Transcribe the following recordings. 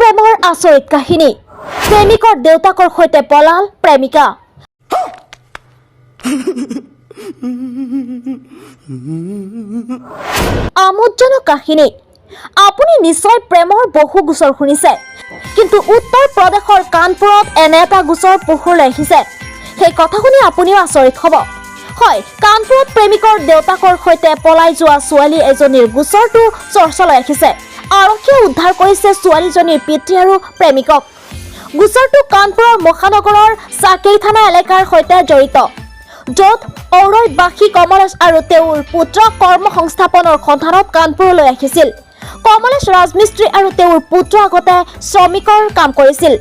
প্ৰেমৰ আচৰিত কাহিনী প্ৰেমিকৰ দেউতাকৰ সৈতে পলাল প্ৰেমিকা আমোদজনক কাহিনী আপুনি নিশ্চয় প্ৰেমৰ বহু গোচৰ শুনিছে কিন্তু উত্তৰ প্ৰদেশৰ কানপুৰত এনে এটা গোচৰ পোহৰলৈ আহিছে সেই কথা শুনি আপুনিও আচৰিত হ'ব হয় কানপুৰত প্ৰেমিকৰ দেউতাকৰ সৈতে পলাই যোৱা ছোৱালী এজনীৰ গোচৰটো চৰ্চালৈ আহিছে আৰক্ষীয়ে উদ্ধাৰ কৰিছে ছোৱালীজনীৰ পিতৃ আৰু প্ৰেমিকক গোচৰটো কানপুৰৰ মহানগৰৰ চাকেৰি থানা এলেকাৰ সৈতে জড়িত য'ত ঔৰৈবাসী কমলেশ আৰু তেওঁৰ পুত্ৰ কৰ্মসংস্থাপনৰ সন্ধানত কানপুৰলৈ আহিছিল কমলেশ ৰাজমিস্ত্ৰী আৰু তেওঁৰ পুত্ৰ আগতে শ্ৰমিকৰ কাম কৰিছিল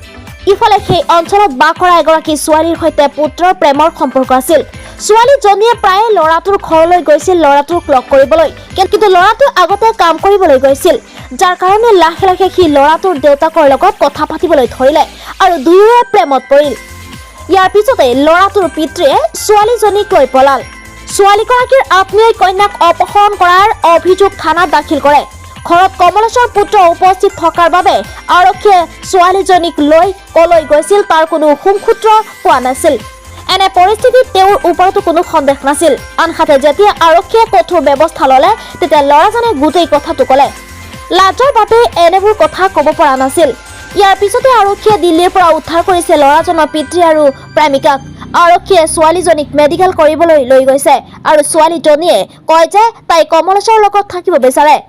ইফালে সেই অঞ্চলত বাস কৰা এগৰাকী ছোৱালীৰ সৈতে পুত্ৰৰ প্ৰেমৰ সম্পৰ্ক আছিল ছোৱালীজনীয়ে প্ৰায়ে ল'ৰাটোৰ ঘৰলৈ গৈছিল ল'ৰাটোক লগ কৰিবলৈ কিন্তু ল'ৰাটো আগতে কাম কৰিবলৈ গৈছিল যাৰ কাৰণে লাহে লাহে সি ল'ৰাটোৰ দেউতাকৰ লগত কথা পাতিবলৈ ধৰিলে আৰু দুয়োৰে প্ৰেমত পৰিল ইয়াৰ পিছতে ল'ৰাটোৰ পিতৃয়ে ছোৱালীজনীক লৈ পলাল ছোৱালীগৰাকীৰ আত্মীয় কন্যাক অপহৰণ কৰাৰ অভিযোগ থানাত দাখিল কৰে ঘৰত কমলেশৰ পুত্ৰ উপস্থিত থকাৰ বাবে আৰক্ষীয়ে ছোৱালীজনীক লৈ কলৈ গৈছিল তাৰ কোনো সুমসূত্ৰ পোৱা নাছিল এনে পৰিস্থিতিত তেওঁৰ ওপৰতো কোনো সন্দেহ নাছিল আনহাতে যেতিয়া আৰক্ষীয়ে কঠোৰ ব্যৱস্থা ল'লে তেতিয়া ল'ৰাজনে গোটেই কথাটো ক'লে লাজৰ বাবে এনেবোৰ কথা ক'ব পৰা নাছিল ইয়াৰ পিছতে আৰক্ষীয়ে দিল্লীৰ পৰা উদ্ধাৰ কৰিছে ল'ৰাজনৰ পিতৃ আৰু প্ৰেমিকাক আৰক্ষীয়ে ছোৱালীজনীক মেডিকেল কৰিবলৈ লৈ গৈছে আৰু ছোৱালীজনীয়ে কয় যে তাই কমলেশৰ লগত থাকিব বিচাৰে